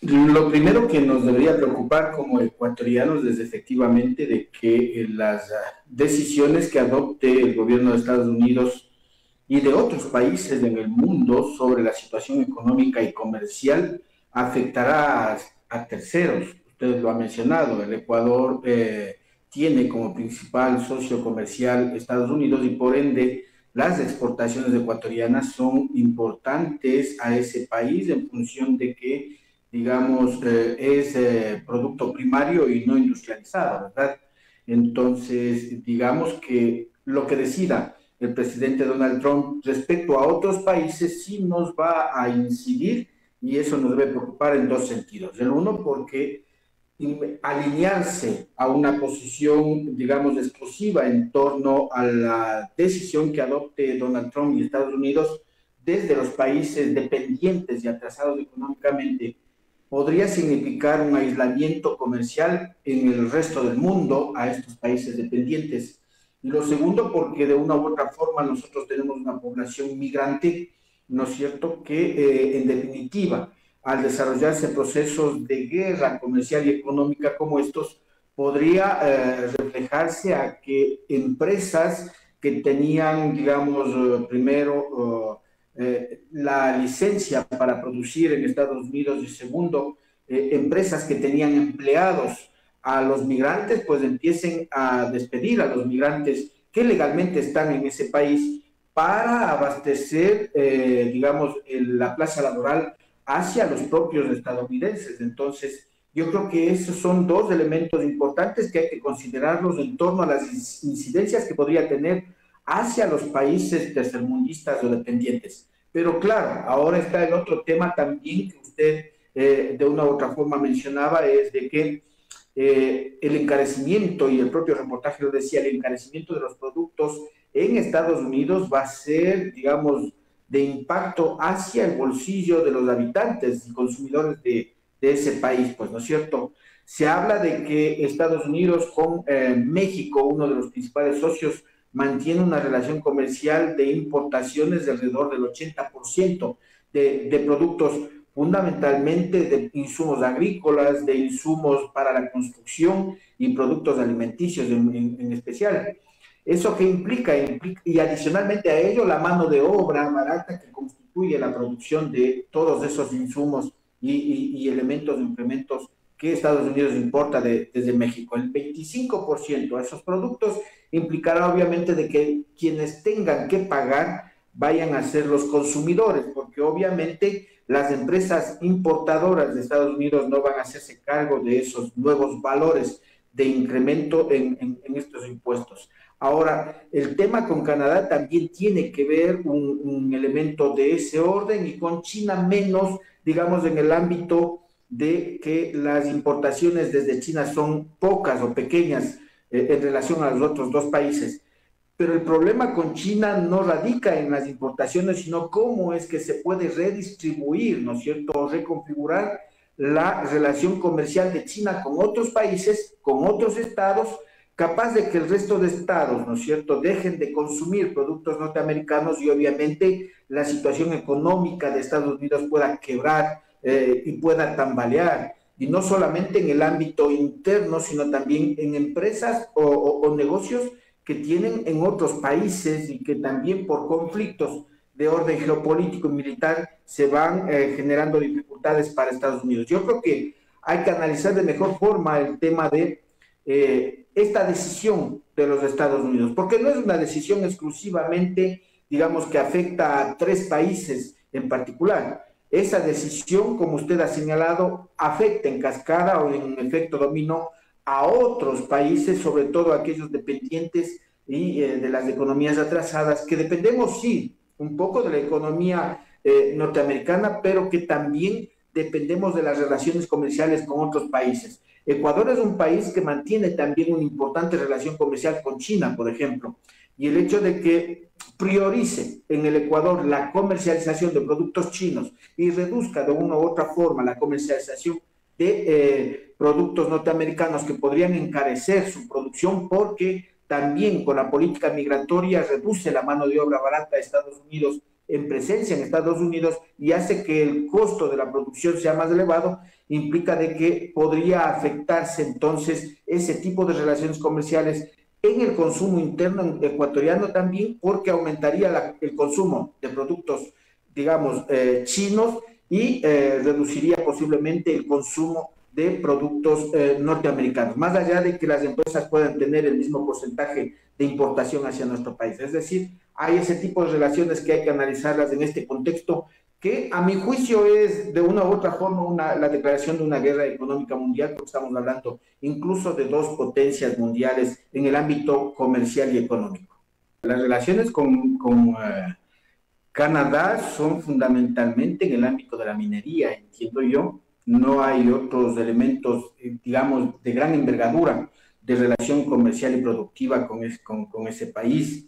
Lo primero que nos debería preocupar como ecuatorianos es efectivamente de que las decisiones que adopte el gobierno de Estados Unidos y de otros países en el mundo sobre la situación económica y comercial afectará a terceros. Usted lo ha mencionado, el Ecuador tiene como principal socio comercial Estados Unidos y por ende las exportaciones ecuatorianas son importantes a ese país en función de que, digamos, es producto primario y no industrializado, ¿verdad? Entonces, digamos que lo que decida el presidente Donald Trump respecto a otros países sí nos va a incidir y eso nos debe preocupar en dos sentidos. El uno, porque alinearse a una posición, digamos, exclusiva en torno a la decisión que adopte Donald Trump y Estados Unidos desde los países dependientes y atrasados económicamente podría significar un aislamiento comercial en el resto del mundo a estos países dependientes. Y lo segundo, porque de una u otra forma nosotros tenemos una población migrante, ¿no es cierto?, que en definitiva, al desarrollarse procesos de guerra comercial y económica como estos, podría reflejarse a que empresas que tenían, digamos, primero la licencia para producir en Estados Unidos y segundo, empresas que tenían empleados a los migrantes, pues empiecen a despedir a los migrantes que legalmente están en ese país para abastecer, digamos, la plaza laboral hacia los propios estadounidenses. Entonces, yo creo que esos son dos elementos importantes que hay que considerarlos en torno a las incidencias que podría tener hacia los países tercermundistas o dependientes. Pero claro, ahora está el otro tema también que usted de una u otra forma mencionaba, es de que el encarecimiento, y el propio reportaje lo decía, el encarecimiento de los productos en Estados Unidos va a ser, digamos, de impacto hacia el bolsillo de los habitantes y consumidores de ese país, pues, ¿no es cierto? Se habla de que Estados Unidos con México, uno de los principales socios, mantiene una relación comercial de importaciones de alrededor del 80% de productos fundamentalmente de insumos agrícolas, de insumos para la construcción y productos alimenticios en especial. ¿Eso qué implica? Implica? Y adicionalmente a ello, la mano de obra barata que constituye la producción de todos esos insumos y elementos, implementos que Estados Unidos importa desde México. El 25% de esos productos implicará obviamente de que quienes tengan que pagar vayan a ser los consumidores, porque obviamente las empresas importadoras de Estados Unidos no van a hacerse cargo de esos nuevos valores de incremento en estos impuestos. Ahora, el tema con Canadá también tiene que ver un elemento de ese orden y con China menos, digamos, en el ámbito de que las importaciones desde China son pocas o pequeñas en relación a los otros dos países. Pero el problema con China no radica en las importaciones, sino cómo es que se puede redistribuir, ¿no es cierto?, o reconfigurar la relación comercial de China con otros países, con otros estados, capaz de que el resto de estados, ¿no es cierto?, dejen de consumir productos norteamericanos y obviamente la situación económica de Estados Unidos pueda quebrar y pueda tambalear. Y no solamente en el ámbito interno, sino también en empresas o negocios que tienen en otros países y que también por conflictos de orden geopolítico y militar se van generando dificultades para Estados Unidos. Yo creo que hay que analizar de mejor forma el tema de esta decisión de los Estados Unidos, porque no es una decisión exclusivamente, digamos, que afecta a tres países en particular. Esa decisión, como usted ha señalado, afecta en cascada o en efecto dominó a otros países, sobre todo aquellos dependientes y de las economías atrasadas, que dependemos, sí, un poco de la economía norteamericana, pero que también dependemos de las relaciones comerciales con otros países. Ecuador es un país que mantiene también una importante relación comercial con China, por ejemplo, y el hecho de que priorice en el Ecuador la comercialización de productos chinos y reduzca de una u otra forma la comercialización de productos norteamericanos que podrían encarecer su producción porque también con la política migratoria reduce la mano de obra barata de Estados Unidos en presencia en Estados Unidos y hace que el costo de la producción sea más elevado, implica de que podría afectarse entonces ese tipo de relaciones comerciales en el consumo interno ecuatoriano también, porque aumentaría el consumo de productos, digamos, chinos y reduciría posiblemente el consumo de productos norteamericanos, más allá de que las empresas puedan tener el mismo porcentaje de importación hacia nuestro país. Es decir, hay ese tipo de relaciones que hay que analizarlas en este contexto, que a mi juicio es de una u otra forma la declaración de una guerra económica mundial, porque estamos hablando incluso de dos potencias mundiales en el ámbito comercial y económico. Las relaciones con Canadá son fundamentalmente en el ámbito de la minería, entiendo yo. No hay otros elementos, digamos, de gran envergadura de relación comercial y productiva con ese país.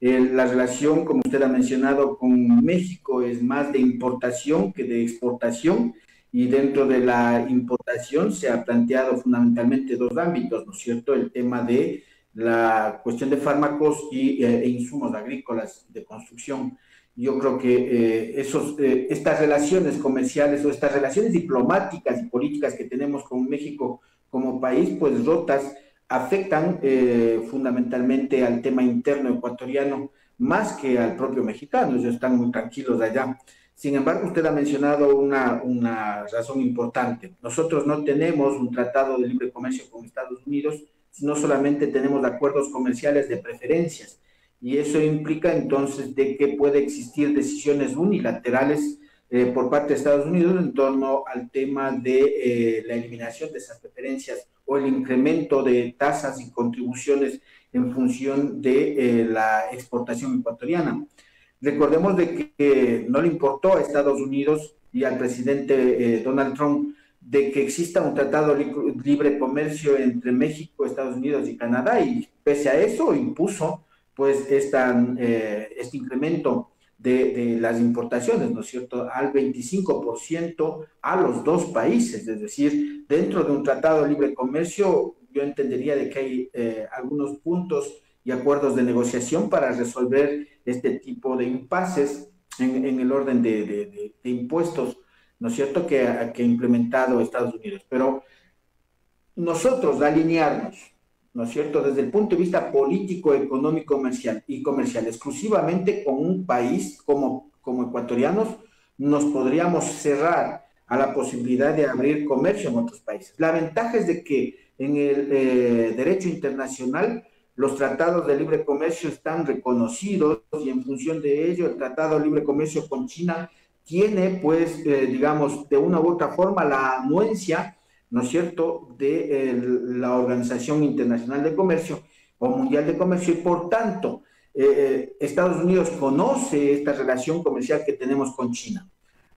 La relación, como usted ha mencionado, con México es más de importación que de exportación, y dentro de la importación se ha planteado fundamentalmente dos ámbitos, ¿no es cierto? El tema de la cuestión de fármacos e insumos agrícolas de construcción. Yo creo que estas relaciones comerciales o estas relaciones diplomáticas y políticas que tenemos con México como país, pues rotas, afectan fundamentalmente al tema interno ecuatoriano más que al propio mexicano. Ellos están muy tranquilos allá. Sin embargo, usted ha mencionado una razón importante. Nosotros no tenemos un tratado de libre comercio con Estados Unidos, sino solamente tenemos acuerdos comerciales de preferencias. Y eso implica entonces de que puede existir decisiones unilaterales por parte de Estados Unidos en torno al tema de la eliminación de esas preferencias o el incremento de tasas y contribuciones en función de la exportación ecuatoriana. Recordemos de que no le importó a Estados Unidos y al presidente Donald Trump de que exista un tratado de libre comercio entre México, Estados Unidos y Canadá, y pese a eso impuso pues este incremento de las importaciones, ¿no es cierto?, al 25% a los dos países. Es decir, dentro de un tratado de libre comercio, yo entendería de que hay algunos puntos y acuerdos de negociación para resolver este tipo de impases en el orden de impuestos, ¿no es cierto?, que ha implementado Estados Unidos. Pero nosotros alinearnos, ¿no es cierto?, desde el punto de vista político, económico, comercial, exclusivamente con un país como ecuatorianos, nos podríamos cerrar a la posibilidad de abrir comercio en otros países. La ventaja es de que en el derecho internacional los tratados de libre comercio están reconocidos, y en función de ello el tratado de libre comercio con China tiene, pues, digamos, de una u otra forma la anuencia, ¿no es cierto?, de la Organización Internacional de Comercio o Mundial de Comercio, y por tanto Estados Unidos conoce esta relación comercial que tenemos con China.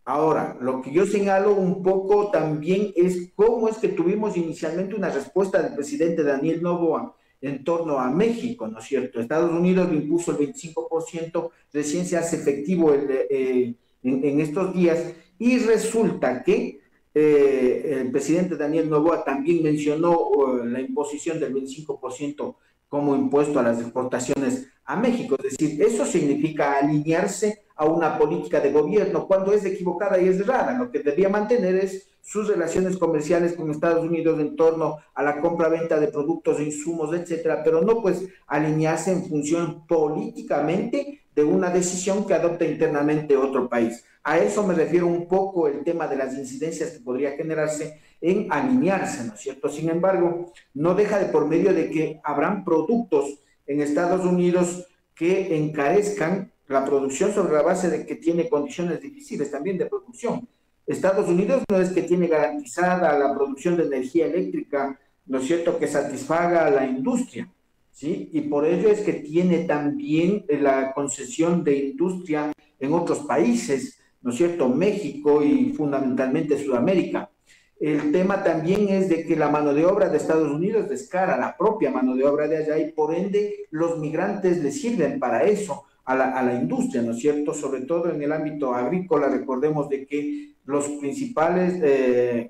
Ahora, lo que yo señalo un poco también es cómo es que tuvimos inicialmente una respuesta del presidente Daniel Noboa en torno a México, ¿no es cierto? Estados Unidos le impuso el 25%, recién se hace efectivo en estos días, y resulta que el presidente Daniel Noboa también mencionó la imposición del 25% como impuesto a las exportaciones a México. Es decir, eso significa alinearse a una política de gobierno cuando es equivocada y es errada. Lo que debía mantener es sus relaciones comerciales con Estados Unidos en torno a la compra-venta de productos e insumos, etcétera, pero no pues alinearse en función políticamente de una decisión que adopta internamente otro país. A eso me refiero un poco el tema de las incidencias que podría generarse en alinearse, ¿no es cierto? Sin embargo, no deja de por medio de que habrán productos en Estados Unidos que encarezcan la producción sobre la base de que tiene condiciones difíciles también de producción. Estados Unidos no es que tiene garantizada la producción de energía eléctrica, ¿no es cierto?, que satisfaga a la industria, ¿sí? Y por ello es que tiene también la concesión de industria en otros países, ¿no es cierto?, México y fundamentalmente Sudamérica. El tema también es de que la mano de obra de Estados Unidos descara la propia mano de obra de allá, y por ende los migrantes le sirven para eso a la industria, ¿no es cierto?, sobre todo en el ámbito agrícola. Recordemos de que los principales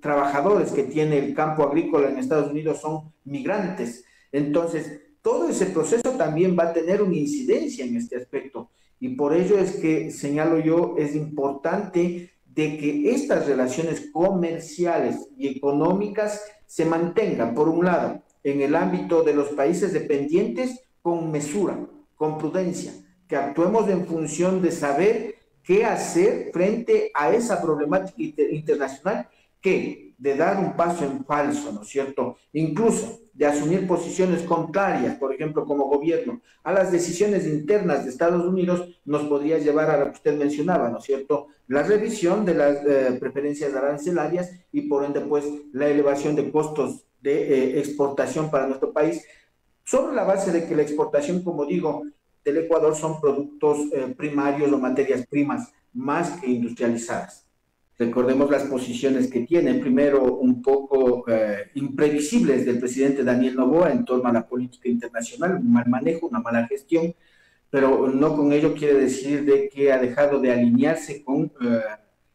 trabajadores que tiene el campo agrícola en Estados Unidos son migrantes. Entonces, todo ese proceso también va a tener una incidencia en este aspecto. Y por ello es que, señalo yo, es importante de que estas relaciones comerciales y económicas se mantengan, por un lado, en el ámbito de los países dependientes con mesura, con prudencia, que actuemos en función de saber qué hacer frente a esa problemática internacional, que de dar un paso en falso, ¿no es cierto? Incluso de asumir posiciones contrarias, por ejemplo, como gobierno, a las decisiones internas de Estados Unidos, nos podría llevar a lo que usted mencionaba, ¿no es cierto? La revisión de las preferencias arancelarias y por ende, pues, la elevación de costos de exportación para nuestro país, sobre la base de que la exportación, como digo, del Ecuador son productos primarios o materias primas más que industrializadas. Recordemos las posiciones que tiene, primero un poco imprevisibles del presidente Daniel Noboa en torno a la política internacional, un mal manejo, una mala gestión, pero no con ello quiere decir de que ha dejado de alinearse con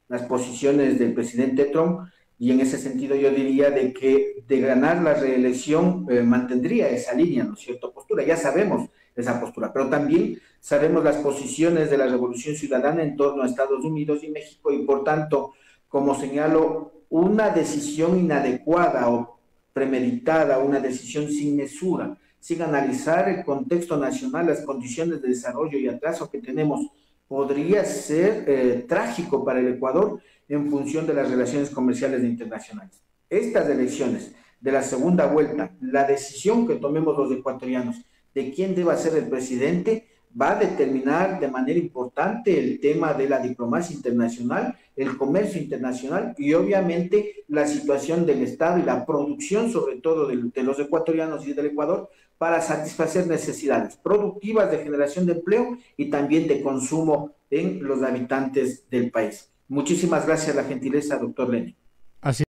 las posiciones del presidente Trump, y en ese sentido yo diría de que de ganar la reelección mantendría esa línea, ¿no es cierto? Postura, ya sabemos esa postura, pero también sabemos las posiciones de la Revolución Ciudadana en torno a Estados Unidos y México, y por tanto, como señalo, una decisión inadecuada o premeditada, una decisión sin mesura, sin analizar el contexto nacional, las condiciones de desarrollo y atraso que tenemos, podría ser trágico para el Ecuador en función de las relaciones comerciales e internacionales. Estas elecciones de la segunda vuelta, la decisión que tomemos los ecuatorianos de quién deba ser el presidente, va a determinar de manera importante el tema de la diplomacia internacional, el comercio internacional y obviamente la situación del Estado y la producción, sobre todo de los ecuatorianos y del Ecuador, para satisfacer necesidades productivas de generación de empleo y también de consumo en los habitantes del país. Muchísimas gracias, la gentileza, doctor Lenin. Así